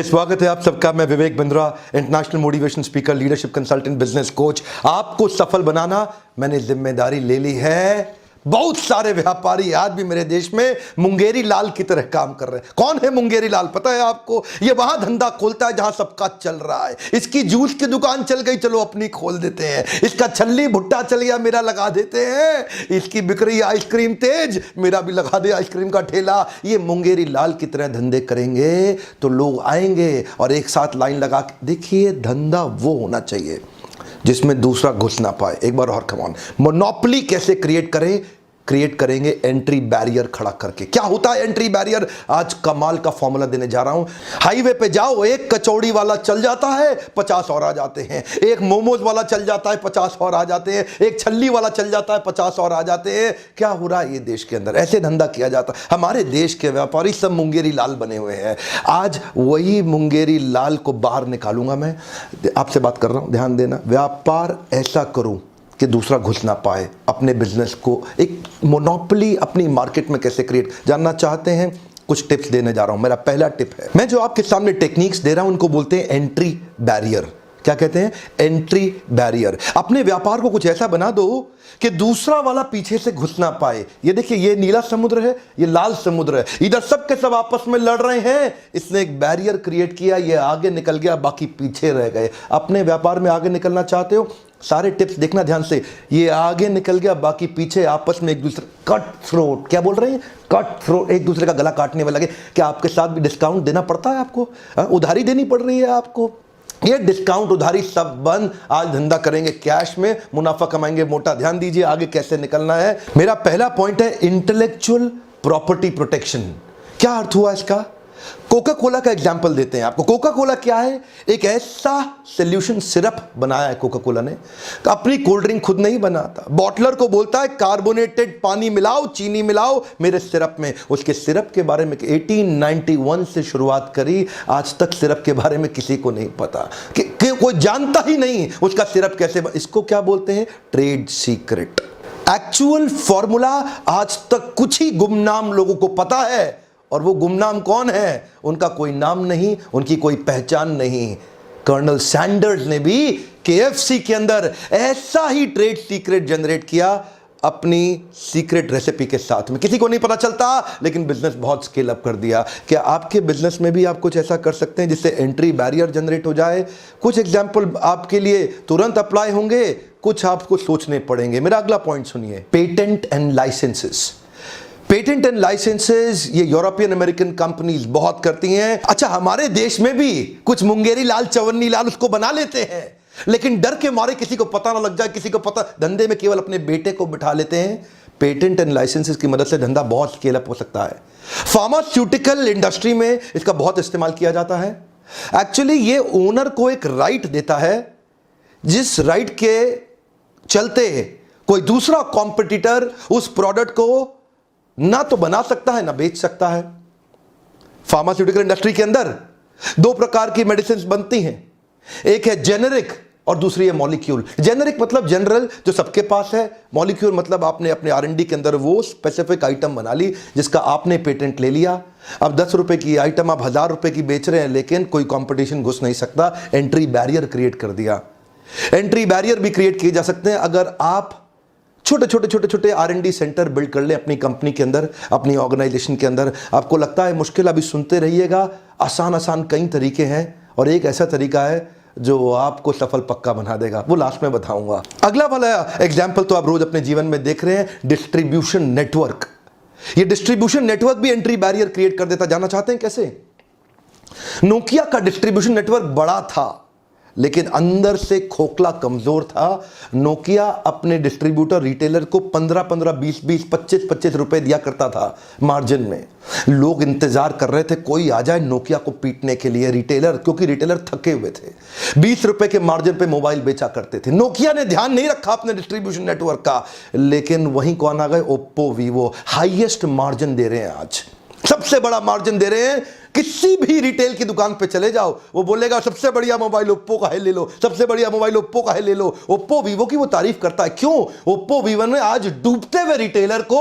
स्वागत है आप सबका। मैं Vivek Bindra, international motivation speaker, leadership consultant, business coach. आपको सफल बनाना मैंने जिम्मेदारी ले ली है। बहुत सारे व्यापारी आज भी मेरे देश में मुंगेरी लाल की तरह काम कर रहे हैं। कौन है मुंगेरी लाल पता है आपको? ये वहां धंधा खोलता है जहां सबका चल रहा है। इसकी जूस की दुकान चल गई, चलो अपनी खोल देते हैं। इसका छल्ली भुट्टा चल गया, मेरा लगा देते हैं। इसकी बिक रही आइसक्रीम तेज, मेरा भी लगा दे आइसक्रीम का ठेला। ये मुंगेरी लाल की तरह धंधे करेंगे तो लोग आएंगे और एक साथ लाइन लगा के। देखिए, धंधा वो होना चाहिए जिसमें दूसरा घुस ना पाए। एक बार और कमान, मोनोपोली कैसे क्रिएट करेंगे? एंट्री बैरियर खड़ा करके। क्या होता है एंट्री बैरियर? आज कमाल का फॉर्मूला देने जा रहा हूं। हाईवे पे जाओ, एक कचौड़ी वाला चल जाता है, 50 और आ जाते हैं। एक मोमोज वाला चल जाता है, 50 और आ जाते हैं। एक छल्ली वाला चल जाता है, 50 और आ जाते हैं। क्या हो रहा है ये देश के अंदर? ऐसे धंधा किया जाता है। हमारे देश के व्यापारी सब मुंगेरी लाल बने हुए हैं। आज वही मुंगेरी लाल को बाहर निकालूंगा। मैं आपसे बात कर रहा हूं, ध्यान देना। व्यापार ऐसा करूं कि दूसरा घुस ना पाए। अपने बिजनेस को एक मोनोपोली अपनी मार्केट में कैसे क्रिएट जानना चाहते हैं? कुछ टिप्स देने जा रहा हूं। मेरा पहला टिप है, मैं जो आपके सामने टेक्निक्स दे रहा हूं उनको बोलते हैं एंट्री बैरियर। क्या कहते हैं? Entry barrier. अपने व्यापार को कुछ ऐसा बना दो कि दूसरा वाला पीछे से घुस ना पाए। ये देखिए, ये नीला समुद्र है, ये लाल समुद्र है। इधर सब के सब आपस में लड़ रहे हैं। इसने एक बैरियर क्रिएट किया, ये आगे निकल गया, बाकी पीछे रह गए। अपने व्यापार में आगे निकलना चाहते हो? सारे टिप्स देखना ध्यान से। ये आगे निकल गया, बाकी पीछे, आपस में एक दूसरे कट थ्रोट। क्या बोल रहे हैं? कट थ्रोट, एक दूसरे का गला काटने में लगे। क्या आपके साथ भी डिस्काउंट देना पड़ता है आपको? उधारी देनी पड़ रही है आपको? ये डिस्काउंट उधारी सब बंद। आज धंधा करेंगे कैश में, मुनाफा कमाएंगे मोटा। ध्यान दीजिए आगे कैसे निकलना है। मेरा पहला पॉइंट है इंटेलेक्चुअल प्रॉपर्टी प्रोटेक्शन। क्या अर्थ हुआ इसका? कोका कोला का एग्जाम्पल देते हैं आपको। कोका कोला क्या है? एक ऐसा सोल्यूशन सिरप बनाया है कोका कोला ने। अपनी कोल्ड ड्रिंक खुद नहीं बनाता, बॉटलर को बोलता है कार्बोनेटेड पानी मिलाओ, चीनी मिलाओ मेरे सिरप में। उसके सिरप के बारे में 1891 से शुरुआत करी, आज तक सिरप के बारे में किसी को नहीं पता कि कोई जानता ही नहीं उसका सिरप कैसे। इसको क्या बोलते हैं? Trade secret. एक्चुअल फॉर्मूला आज तक कुछ ही गुमनाम लोगों को पता है, और वो गुमनाम कौन है? उनका कोई नाम नहीं, उनकी कोई पहचान नहीं। कर्नल सैंडर्स ने भी केएफसी के अंदर ऐसा ही ट्रेड सीक्रेट जनरेट किया अपनी सीक्रेट रेसिपी के साथ में। किसी को नहीं पता चलता, लेकिन बिजनेस बहुत स्केल अप कर दिया। क्या आपके बिजनेस में भी आप कुछ ऐसा कर सकते हैं जिससे एंट्री बैरियर जनरेट हो जाए? कुछ एग्जांपल आपके लिए तुरंत अप्लाई होंगे, कुछ आपको सोचने पड़ेंगे। मेरा अगला पॉइंट सुनिए, patent and licenses. Patent and licenses ये यूरोपियन अमेरिकन कंपनीज बहुत करती हैं। अच्छा, हमारे देश में भी कुछ मुंगेरी लाल, चवन्नी लाल उसको बना लेते हैं, लेकिन डर के मारे किसी को पता ना लग जाए, किसी को पता, धंधे में केवल अपने बेटे को बिठा लेते हैं। पेटेंट एंड लाइसेंसेस की मदद से धंधा बहुत स्केल अप हो सकता है। फार्मास्यूटिकल इंडस्ट्री में इसका बहुत इस्तेमाल किया जाता है। एक्चुअली ये ओनर को एक राइट देता है, जिस राइट के चलते कोई दूसरा कॉम्पिटिटर उस प्रोडक्ट को ना तो बना सकता है ना बेच सकता है। फार्मास्यूटिकल इंडस्ट्री के अंदर दो प्रकार की मेडिसिन बनती हैं, एक है जेनेरिक और दूसरी है मॉलिक्यूल। जेनेरिक मतलब जनरल, जो सबके पास है। मॉलिक्यूल मतलब आपने अपने R&D के अंदर वो स्पेसिफिक आइटम बना ली जिसका आपने पेटेंट ले लिया। अब 10 रुपए की आइटम आप 1000 रुपए की बेच रहे हैं, लेकिन कोई कंपटीशन घुस नहीं सकता। एंट्री बैरियर क्रिएट कर दिया। एंट्री बैरियर भी क्रिएट किए जा सकते हैं अगर आप छोटे R&D सेंटर बिल्ड कर ले अपनी कंपनी के अंदर, अपनी ऑर्गेनाइजेशन के अंदर। आपको लगता है मुश्किल? अभी सुनते रहिएगा। आसान कई तरीके हैं, और एक ऐसा तरीका है जो आपको सफल पक्का बना देगा, वो लास्ट में बताऊंगा। अगला वाला एग्जाम्पल तो आप रोज अपने जीवन में देख रहे हैं, डिस्ट्रीब्यूशन नेटवर्क। ये डिस्ट्रीब्यूशन नेटवर्क भी एंट्री बैरियर क्रिएट कर देता। जानना चाहते हैं कैसे? नोकिया का डिस्ट्रीब्यूशन नेटवर्क बड़ा था, लेकिन अंदर से खोखला, कमजोर था। नोकिया अपने डिस्ट्रीब्यूटर रिटेलर को 15-15, 20-20, 25-25 रुपए दिया करता था मार्जिन में। लोग इंतजार कर रहे थे कोई आ जाए नोकिया को पीटने के लिए, रिटेलर, क्योंकि रिटेलर थके हुए थे। 20 रुपए के मार्जिन पे मोबाइल बेचा करते थे। नोकिया ने ध्यान नहीं रखा अपने डिस्ट्रीब्यूशन नेटवर्क का, लेकिन वहीं कौन आ गए? Oppo, Vivo. Highest margin they रहे हैं आज, सबसे बड़ा मार्जिन दे रहे हैं। किसी भी रिटेल की दुकान पे चले जाओ, वो बोलेगा सबसे बढ़िया मोबाइल ओप्पो का है, ले लो। सबसे बढ़िया मोबाइल ओप्पो का है, ले लो। ओप्पो वीवो की वो तारीफ करता है। क्यों? ओप्पो वीवो ने आज डूबते हुए रिटेलर को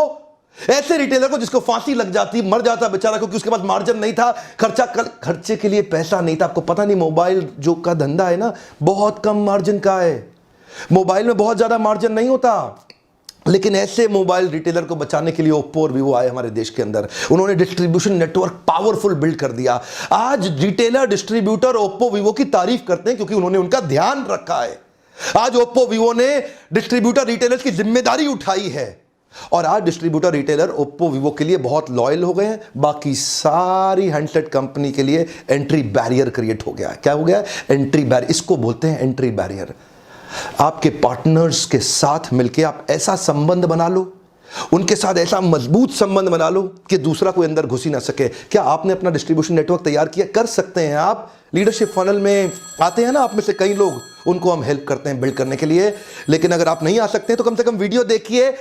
ऐसे रिटेलर को जिसको फांसी लग जाती, मर जाता बेचारा, क्योंकि उसके पास मार्जिन नहीं था, खर्चे के लिए पैसा नहीं था। आपको पता नहीं मोबाइल जो का धंधा है ना, बहुत कम मार्जिन का है। मोबाइल में बहुत ज्यादा मार्जिन नहीं होता, लेकिन ऐसे मोबाइल रिटेलर को बचाने के लिए ओप्पो और वीवो आए हमारे देश के अंदर। उन्होंने डिस्ट्रीब्यूशन नेटवर्क पावरफुल बिल्ड कर दिया। आज रिटेलर, डिस्ट्रीब्यूटर ओप्पो वीवो की तारीफ करते हैं क्योंकि उन्होंने उनका ध्यान रखा है। आज ओप्पो वीवो ने डिस्ट्रीब्यूटर रिटेलर्स की जिम्मेदारी उठाई है और आज डिस्ट्रीब्यूटर रिटेलर ओप्पो वीवो के लिए बहुत लॉयल हो गए हैं। बाकी सारी हैंडसेट कंपनी के लिए एंट्री बैरियर क्रिएट हो गया है। क्या हो गया? Entry barrier. इसको बोलते हैं एंट्री बैरियर। आपके पार्टनर्स के साथ मिलकर आप ऐसा संबंध बना लो, उनके साथ ऐसा मजबूत संबंध बना लो कि दूसरा कोई अंदर घुस ही ना सके। क्या आपने अपना डिस्ट्रीब्यूशन नेटवर्क तैयार किया? कर सकते हैं आप। लीडरशिप फनल में आते हैं ना आप में से कई लोग, उनको हम हेल्प करते हैं बिल्ड करने के लिए। लेकिन अगर आप नहीं आ सकते तो कम से कम वीडियो देखिए।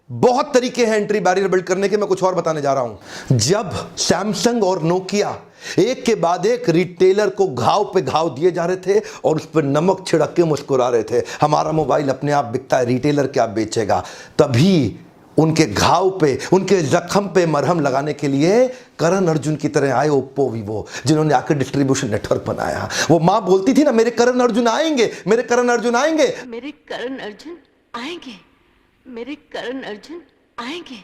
बहुत तरीके हैं एंट्री बैरियर बिल्ड करने के। मैं कुछ और बताने जा रहा हूं। जब सैमसंग और नोकिया एक के बाद एक रिटेलर को घाव पे घाव दिए जा रहे थे और उस पर नमक छिड़क के मुस्कुरा रहे थे, हमारा मोबाइल अपने आप बिकता है, रिटेलर क्या बेचेगा, तभी उनके घाव पे, उनके जख्म पे मरहम लगाने के लिए करण अर्जुन की तरह आए ओप्पो वीवो, जिन्होंने आकर डिस्ट्रीब्यूशन नेटवर्क बनाया। वो मां बोलती थी ना, मेरे करण अर्जुन आएंगे, मेरे करण अर्जुन आएंगे, मेरे करण अर्जुन आएंगे, मेरे करण अर्जुन आएंगे,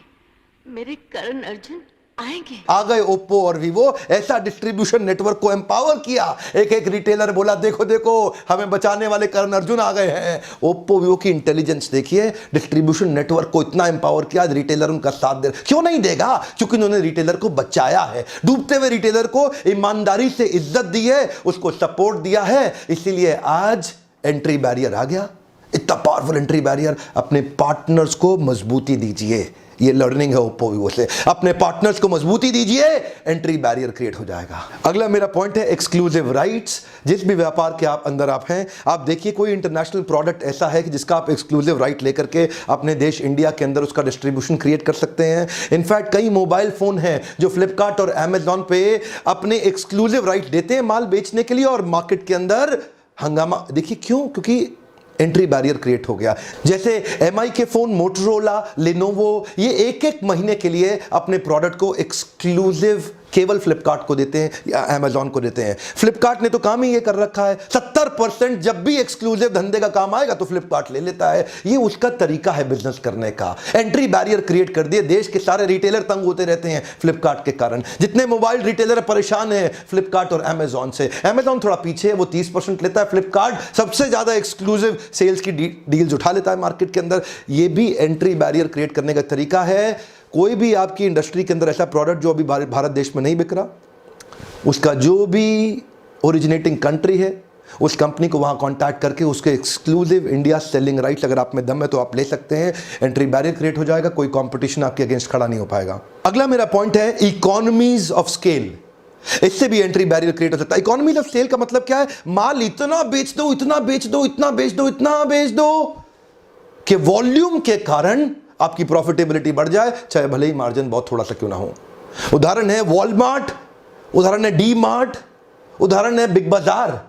मेरे करण अर्जुन आएंगे। आ गए ओप्पो और वीवो, ऐसा डिस्ट्रीब्यूशन नेटवर्क को एम्पावर किया। एक एक रिटेलर बोला, देखो देखो हमें बचाने वाले करण अर्जुन आ गए हैं। ओप्पो वीवो की इंटेलिजेंस देखिए, डिस्ट्रीब्यूशन नेटवर्क को इतना एम्पावर किया, रिटेलर उनका साथ दे। क्यों नहीं देगा? क्योंकि उन्होंने रिटेलर को बचाया है। डूबते हुए रिटेलर को ईमानदारी से इज्जत दी है, उसको सपोर्ट दिया है, इसीलिए आज एंट्री बैरियर आ गया। इतना पावरफुल एंट्री बैरियर। अपने पार्टनर्स को मजबूती दीजिए, ये लर्निंग है ओप्पो वीवो से। अपने पार्टनर्स को मजबूती दीजिए, एंट्री बैरियर क्रिएट हो जाएगा। अगला मेरा पॉइंट है एक्सक्लूसिव राइट्स। जिस भी व्यापार के अंदर आप हैं, आप देखिए कोई इंटरनेशनल प्रोडक्ट ऐसा है कि जिसका आप एक्सक्लूसिव राइट लेकर के अपने देश इंडिया के अंदर उसका डिस्ट्रीब्यूशन क्रिएट कर सकते हैं। इनफैक्ट कई मोबाइल फोन हैं जो फ्लिपकार्ट और अमेजॉन पे अपने एक्सक्लूसिव राइट देते हैं माल बेचने के लिए और मार्केट के अंदर हंगामा। देखिए क्यों? क्योंकि एंट्री बैरियर क्रिएट हो गया। जैसे एमआई के फोन, मोटोरोला, लेनोवो, ये एक एक महीने के लिए अपने प्रोडक्ट को एक्सक्लूसिव केवल फ्लिपकार्ट को देते हैं या अमेजॉन को देते हैं। फ्लिपकार्ट ने तो काम ही ये कर रखा है, 70% जब भी एक्सक्लूसिव धंधे का काम आएगा तो फ्लिपकार्ट ले लेता है। ये उसका तरीका है बिजनेस करने का। एंट्री बैरियर क्रिएट कर दिए। देश के सारे रिटेलर तंग होते रहते हैं फ्लिपकार्ट के कारण। जितने मोबाइल रिटेलर परेशान हैं फ्लिपकार्ट और अमेजॉन से। अमेजॉन थोड़ा पीछे है, वो 30% लेता है। फ्लिपकार्ट सबसे ज्यादा एक्सक्लूसिव सेल्स की डील्स उठा लेता है मार्केट के अंदर। ये भी एंट्री बैरियर क्रिएट करने का तरीका है। कोई भी आपकी इंडस्ट्री के अंदर ऐसा प्रोडक्ट जो अभी भारत देश में नहीं बिक रहा, उसका जो भी ओरिजिनेटिंग कंट्री है उस कंपनी को वहां कांटेक्ट करके उसके एक्सक्लूसिव इंडिया सेलिंग राइट्स, अगर आप में दम है तो आप ले सकते हैं। एंट्री बैरियर क्रिएट हो जाएगा, कोई कंपटीशन आपके अगेंस्ट खड़ा नहीं हो पाएगा। अगला मेरा पॉइंट है इकोनॉमीज ऑफ स्केल। इससे भी एंट्री बैरियर क्रिएट हो सकता है। इकोनॉमीज ऑफ स्केल का मतलब क्या है? माल इतना बेच दो, इतना बेच दो, इतना बेच दो, इतना बेच दो कि वॉल्यूम के कारण आपकी प्रॉफिटेबिलिटी बढ़ जाए, चाहे भले ही मार्जिन बहुत थोड़ा सा क्यों ना हो। उदाहरण है वॉलमार्ट, उदाहरण है डी मार्ट, उदाहरण है बिग बाजार।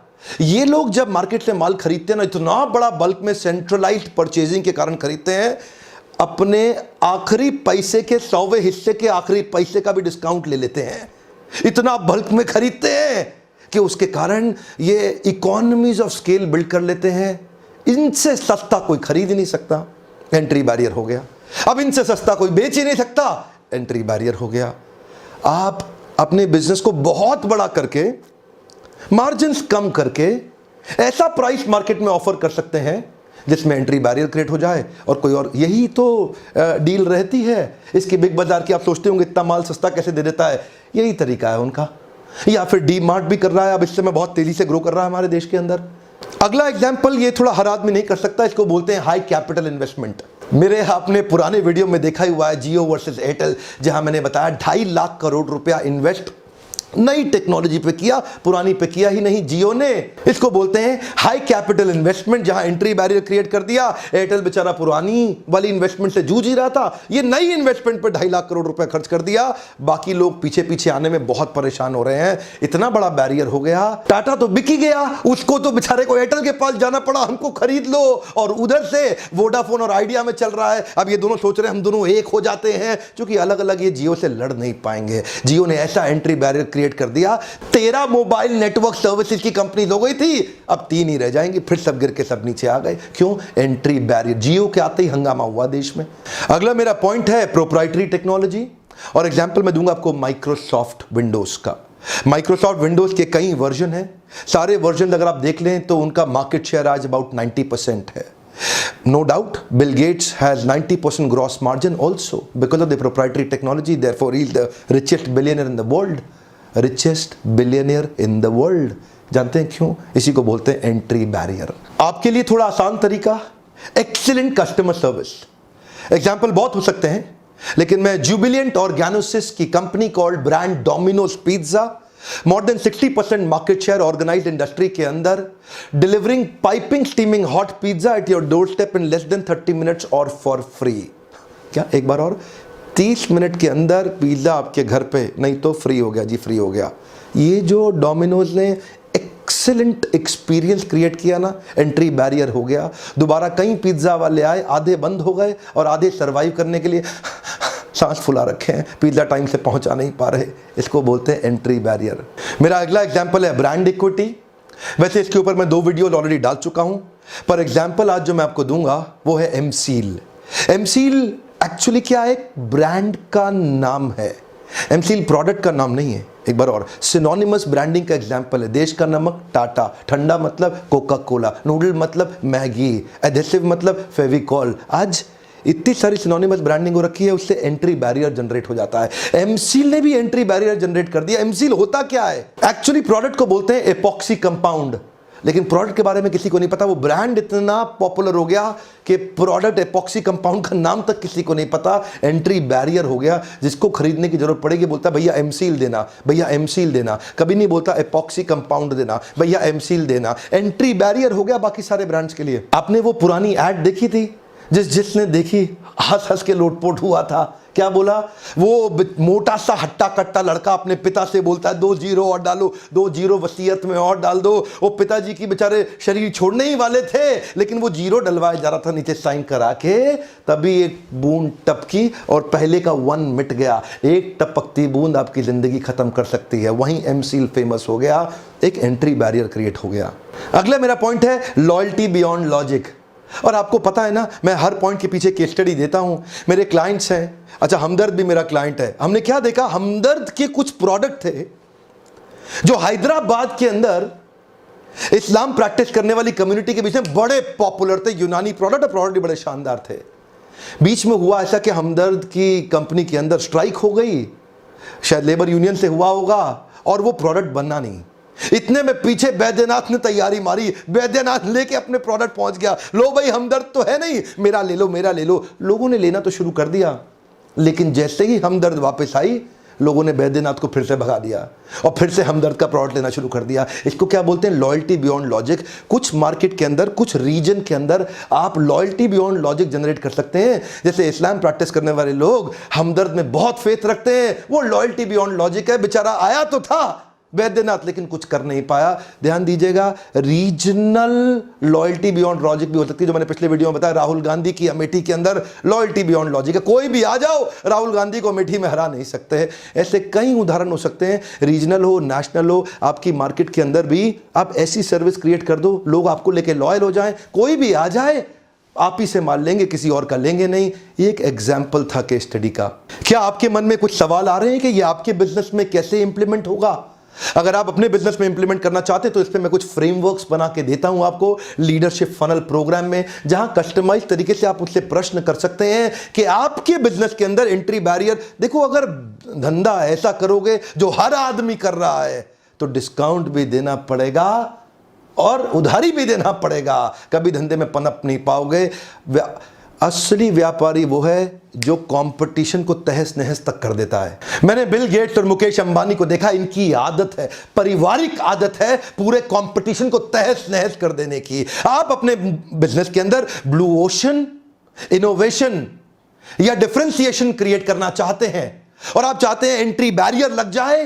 ये लोग जब मार्केट से माल खरीदते हैं ना, इतना बड़ा बल्क में सेंट्रलाइज्ड परचेजिंग के कारण खरीदते हैं, अपने आखिरी पैसे के 100वें हिस्से के आखिरी पैसे का भी डिस्काउंट ले लेते हैं। इतना बल्क में खरीदते हैं कि उसके कारण ये इकोनॉमीज ऑफ स्केल बिल्ड कर लेते हैं। इनसे सस्ता कोई खरीद ही नहीं सकता, एंट्री बैरियर हो गया। अब इनसे सस्ता कोई बेच ही नहीं सकता, एंट्री बैरियर हो गया। आप अपने बिजनेस को बहुत बड़ा करके, मार्जिन्स कम करके ऐसा प्राइस मार्केट में ऑफर कर सकते हैं जिसमें एंट्री बैरियर क्रिएट हो जाए और कोई और। यही तो डील रहती है इसकी बिग बाजार की। आप सोचते होंगे इतना माल सस्ता कैसे दे देता है, यही तरीका है उनका। या फिर डी मार्ट भी कर रहा है, अब इस समय बहुत तेजी से ग्रो कर रहा है हमारे देश के अंदर। अगला एग्जाम्पल, ये थोड़ा हर आदमी नहीं कर सकता, इसको बोलते हैं हाई कैपिटल इन्वेस्टमेंट। मेरे आपने पुराने वीडियो में देखा ही हुआ है जियो वर्सेस एयरटेल, जहां मैंने बताया 2.5 लाख करोड़ रुपया इन्वेस्ट नई टेक्नोलॉजी पे किया, पुरानी पे किया ही नहीं जियो ने। इसको बोलते हैं हाई कैपिटल इन्वेस्टमेंट, जहां एंट्री बैरियर क्रिएट कर दिया। एयरटेल बेचारा पुरानी वाली इन्वेस्टमेंट से जूझ ही रहा था, ये नई इन्वेस्टमेंट पे 2.5 लाख करोड़ रुपए खर्च कर दिया। बाकी लोग पीछे पीछे आने में बहुत परेशान हो रहे हैं, इतना बड़ा बैरियर हो गया। टाटा तो बिक ही गया, उसको तो बेचारे को एयरटेल के पास जाना पड़ा, हमको खरीद लो। और उधर से वोडाफोन और आइडिया में चल रहा है। अब ये दोनों सोच रहे हैं हम दोनों एक हो जाते हैं, क्योंकि अलग अलग ये जियो से लड़ नहीं पाएंगे। जियो ने ऐसा एंट्री बैरियर क्रिएट कर दिया, 13 मोबाइल नेटवर्क सर्विसेज की कंपनी हो गई थी, अब 3 ही रह जाएंगी, फिर सब गिर के सब नीचे आ गए। क्यों? Entry barrier. जियो के आते ही हंगामा हुआ देश में। अगला मेरा पॉइंट है प्रोप्राइटरी टेक्नोलॉजी, और एग्जांपल मैं दूंगा आपको माइक्रोसॉफ्ट विंडोज का। माइक्रोसॉफ्ट विंडोज के कई वर्जन हैं, सारे वर्जन अगर आप देख लें तो उनका मार्केट शेयर आज अबाउट 90% है। No doubt, Bill Gates has 90% gross margin also because of the proprietary technology. Therefore, he is the richest billionaire in the world. Richest billionaire in the world. जानते हैं क्यों? इसी को बोलते हैं एंट्री बैरियर। आपके लिए थोड़ा आसान तरीका, एक्सीलेंट कस्टमर सर्विस। एग्जाम्पल बहुत हो सकते हैं, लेकिन मैं जुबिलियंट ऑर्गेनोसिस की company called brand Domino's pizza, more than 60% market share organised industry के अंदर, delivering piping steaming hot pizza at your doorstep in less than 30 minutes और फॉर फ्री। क्या एक बार और, 30 मिनट के अंदर पिज्जा आपके घर पे, नहीं तो फ्री हो गया जी, फ्री हो गया। ये जो डोमिनोज ने एक्सीलेंट एक्सपीरियंस क्रिएट किया ना, एंट्री बैरियर हो गया। दोबारा कई पिज्जा वाले आए, आधे बंद हो गए और आधे सर्वाइव करने के लिए सांस फुला रखे हैं, पिज्जा टाइम से पहुंचा नहीं पा रहे। इसको बोलते हैं एंट्री बैरियर। मेरा अगला एग्जांपल है ब्रांड इक्विटी। वैसे इसके ऊपर मैं 2 वीडियो ऑलरेडी डाल चुका हूं, पर एग्जांपल आज जो मैं आपको दूंगा वो है एमसील। एमसील एक्चुअली क्या है? एक ब्रांड का नाम है। एमसील प्रोडक्ट का नाम नहीं है। एक बार और, सिनोनिमस ब्रांडिंग का एग्जांपल है। देश का नमक टाटा, ठंडा मतलब कोका कोला, नूडल मतलब मैगी, एडेसिव मतलब फेविकॉल। आज इतनी सारी सिनोनिमस ब्रांडिंग हो रखी है, उससे एंट्री बैरियर जनरेट हो जाता है। एमसील ने भी एंट्री बैरियर जनरेट कर दिया। एमसील होता क्या है? एक्चुअली प्रोडक्ट को बोलते हैं एपॉक्सी कंपाउंड, लेकिन प्रोडक्ट के बारे में किसी को नहीं पता। वो ब्रांड इतना पॉपुलर हो गया कि प्रोडक्ट एपॉक्सी कंपाउंड का नाम तक किसी को नहीं पता। एंट्री बैरियर हो गया, जिसको खरीदने की जरूरत पड़ेगी बोलता भैया एमसील देना, भैया एमसील देना। कभी नहीं बोलता एपॉक्सी कंपाउंड देना, भैया एमसील देना। एंट्री बैरियर हो गया बाकी सारे ब्रांड्स के लिए। आपने वो पुरानी एड देखी थी, जिसने देखी हंस हंस के लोटपोट हुआ था। क्या बोला? वो मोटा सा हट्टा कट्टा लड़का अपने पिता से बोलता है 2 जीरो और डालो, 2 जीरो वसीयत में और डाल दो। वो पिताजी की बेचारे शरीर छोड़ने ही वाले थे, लेकिन वो जीरो डलवाया जा रहा था नीचे साइन करा के, तभी एक बूंद टपकी और पहले का 1 मिट गया। एक टपकती बूंद आपकी जिंदगी खत्म कर सकती है। वहीं एमसील फेमस हो गया, एक एंट्री बैरियर क्रिएट हो गया। अगला मेरा पॉइंट है लॉयल्टी बियॉन्ड लॉजिक। और आपको पता है ना, मैं हर पॉइंट के पीछे केस स्टडी देता हूं। मेरे क्लाइंट्स हैं, अच्छा हमदर्द भी मेरा क्लाइंट है। हमने क्या देखा, हमदर्द के कुछ प्रोडक्ट थे जो हैदराबाद के अंदर इस्लाम प्रैक्टिस करने वाली कम्युनिटी के बीच में बड़े पॉपुलर थे। यूनानी प्रोडक्ट, और प्रोडक्ट भी बड़े शानदार थे। बीच में हुआ ऐसा कि हमदर्द की कंपनी के अंदर स्ट्राइक हो गई, शायद लेबर यूनियन से हुआ होगा, और वो प्रोडक्ट बनना नहीं। इतने में पीछे बैद्यनाथ ने तैयारी मारी, बैद्यनाथ लेके अपने प्रोडक्ट पहुंच गया। लो भाई हमदर्द तो है नहीं, मेरा ले लो, मेरा ले लो। लोगों ने लेना तो शुरू कर दिया, लेकिन जैसे ही हमदर्द वापस आई, लोगों ने बैद्यनाथ को फिर से भगा दिया और फिर से हमदर्द का प्रोडक्ट लेना शुरू कर दिया। इसको क्या बोलते हैं? Loyalty beyond logic. कुछ मार्केट के अंदर, कुछ रीजन के अंदर आप लॉयल्टी बियॉन्ड लॉजिक जनरेट कर सकते हैं। जैसे इस्लाम प्रैक्टिस करने वाले लोग हमदर्द में बहुत फेथ रखते हैं, वो लॉयल्टी बियॉन्ड लॉजिक है। बेचारा आया तो था बैद्यनाथ, लेकिन कुछ कर नहीं पाया। ध्यान दीजिएगा, रीजनल लॉयल्टी बियॉन्ड लॉजिक भी हो सकती है, जो मैंने पिछले वीडियो में बताया। राहुल गांधी की अमेठी के अंदर लॉयल्टी बियॉन्ड लॉजिक है। कोई भी आ जाओ, राहुल गांधी को अमेठी में हरा नहीं सकते हैं। ऐसे कई उदाहरण हो सकते हैं, रीजनल हो, नेशनल हो। आपकी मार्केट के अंदर भी आप ऐसी सर्विस क्रिएट कर दो, लोग आपको लेके लॉयल हो जाएं। कोई भी आ जाए, आप ही से माल लेंगे, किसी और का लेंगे नहीं। ये एक एग्जाम्पल था केस स्टडी का। क्या आपके मन में कुछ सवाल आ रहे हैं कि ये आपके बिजनेस में कैसे इंप्लीमेंट होगा? अगर आप अपने बिजनेस में इंप्लीमेंट करना चाहते हैं तो इस पे मैं कुछ फ्रेमवर्क्स बना के देता हूं आपको लीडरशिप फनल प्रोग्राम में, जहां कस्टमाइज तरीके से आप उससे प्रश्न कर सकते हैं कि आपके बिजनेस के अंदर एंट्री बैरियर। देखो, अगर धंधा ऐसा करोगे जो हर आदमी कर रहा है, तो डिस्काउंट भी देना पड़ेगा और उधारी भी देना पड़ेगा। कभी धंधे में पनप नहीं पाओगे। असली व्यापारी वो है जो कंपटीशन को तहस नहस तक कर देता है। मैंने बिल गेट्स और मुकेश अंबानी को देखा, इनकी आदत है, पारिवारिक आदत है पूरे कंपटीशन को तहस नहस कर देने की। आप अपने बिजनेस के अंदर ब्लू ओशन, इनोवेशन या डिफरेंशिएशन क्रिएट करना चाहते हैं और आप चाहते हैं एंट्री बैरियर लग जाए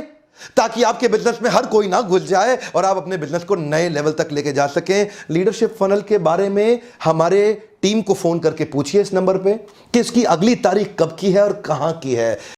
ताकि आपके बिजनेस में हर कोई ना घुस जाए और आप अपने बिजनेस को नए लेवल तक लेके जा सकें। लीडरशिप फनल के बारे में हमारे टीम को फोन करके पूछिए इस नंबर पे कि इसकी अगली तारीख कब की है और कहां की है।